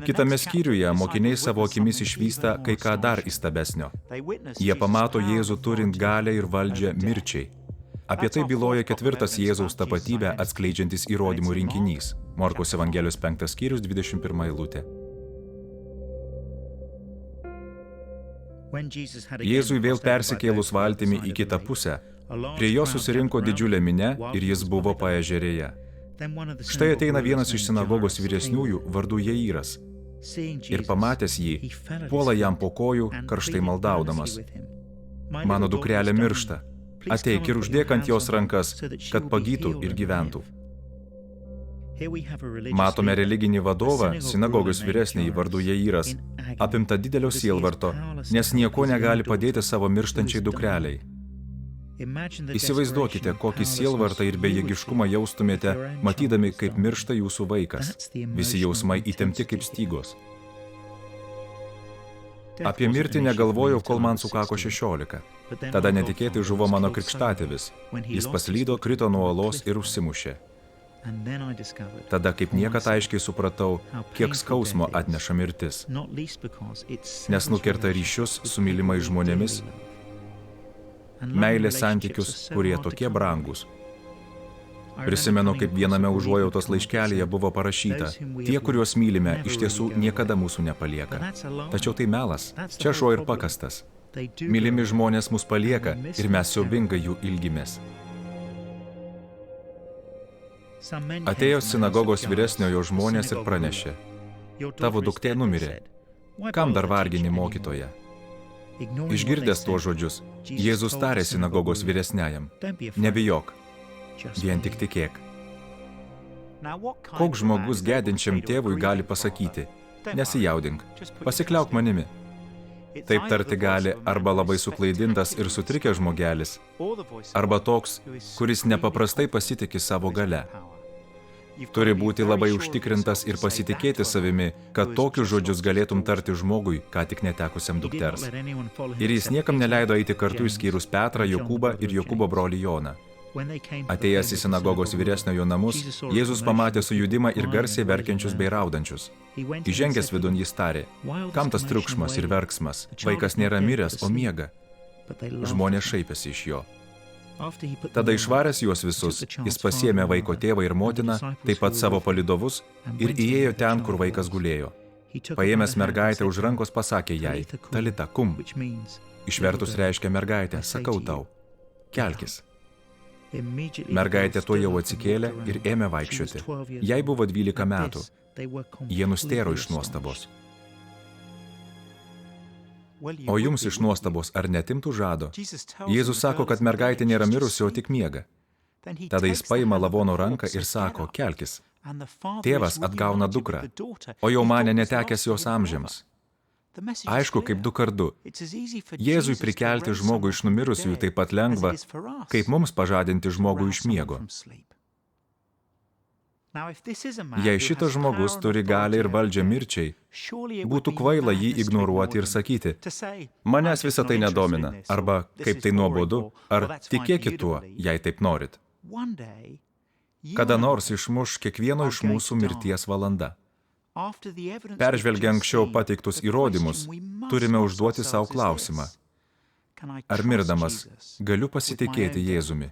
Kitame skyriuje mokiniai savo akimis išvysta kai ką dar įstabesnio. Jie pamato Jėzų turint galią ir valdžią mirčiai. Apie tai byloja 4 Jėzaus tapatybę atskleidžiantis įrodymų rinkinys. Morkaus Evangelijos 5 skyrius 21 eilutė. Jėzui vėl persikėlus valtimi į kitą pusę, prie jo susirinko didžiulė minia ir jis buvo paežerėje. Štai ateina vienas iš sinagogos vyresniųjų vardu Jairas. Ir pamatęs jį, puola jam po kojų, karštai maldaudamas. Mano dukrelė miršta. Ateik ir uždėk ant jos rankas, kad pagytų ir gyventų. Matome religinį vadovą, sinagogos vyresnįjį vardu Jairas, apimta didelio sielvarto, nes nieko negali padėti savo mirštančiai dukreliai. Įsivaizduokite, kokį sielvartą ir bejėgiškumą jaustumėte, matydami, kaip miršta jūsų vaikas. Visi jausmai įtempti kaip stygos. Apie mirtį negalvojau, kol man sukako 16. Tada netikėtai žuvo mano krikštatėvis. Jis paslydo, krito nuo uolos ir užsimušė. Tada kaip niekad aiškiai supratau, kiek skausmo atneša mirtis. Nes nukerta ryšius su mylimais žmonėmis, meilės santykius, kurie tokie brangūs. Prisimenu, kaip viename užuojautos laiškelyje buvo parašyta: tie, kuriuos mylime, iš tiesų niekada mūsų nepalieka. Tačiau tai melas, čia šuo ir pakastas. Mylimi žmonės mus palieka ir mes siaubingai jų ilgimės. Atėjo sinagogos vyresniojo žmonės ir pranešė: tavo duktė numirė. Kam dar vargini mokytoją? Išgirdęs tuos žodžius, Jėzus tarė sinagogos vyresniajam: nebijok, vien tik tikėk. Koks žmogus gedinčiam tėvui gali pasakyti: nesijaudink, pasikliauk manimi? Taip tarti gali arba labai suklaidintas ir sutrikęs žmogelis, arba toks, kuris nepaprastai pasitiki savo gale. Turi būti labai užtikrintas ir pasitikėti savimi, kad tokius žodžius galėtum tarti žmogui, ką tik netekusiam dukters. Ir jis niekam neleido eiti kartu išskyrus Petrą, Jokūbą ir Jokūbo brolį Joną. Atėjęs į sinagogos vyresniojo namus, Jėzus pamatė sujudimą ir garsiai verkiančius bei raudančius. Įžengęs vidun jis tarė: kam tas triukšmas ir verksmas? Vaikas nėra miręs, o miega. Žmonės šaipėsi iš jo. Tada išvaręs juos visus, jis pasiėmė vaiko tėvą ir motiną, taip pat savo palydovus, ir įėjo ten, kur vaikas gulėjo. Paėmęs mergaitę už rankos pasakė jai: talita kum. Išvertus reiškia: mergaitė, sakau tau, kelkis. Mergaitė tuojau atsikėlė ir ėmė vaikščioti. Jai buvo 12 metų. Jie nustėro iš nuostabos. O jums iš nuostabos ar netimtų žado? Jėzus sako, kad mergaitė nėra mirusi, o tik miega. Tada jis paima lavono ranką ir sako: kelkis. Tėvas atgauna dukrą, o jau mane netekęs jos amžiams. Aišku, kaip 2 kart 2. Jėzui prikelti žmogų iš numirusiųjų taip pat lengva, kaip mums pažadinti žmogų iš miego. Jei šitas žmogus turi galią ir valdžią mirčiai, būtų kvaila jį ignoruoti ir sakyti: manęs visą tai nedomina, arba kaip tai nuobodu, ar tikėkit tuo, jei taip norit. Kada nors išmuš kiekvieno iš mūsų mirties valanda. Peržvelgę anksčiau pateiktus įrodymus, turime užduoti savo klausimą: ar mirdamas galiu pasitikėti Jėzumi?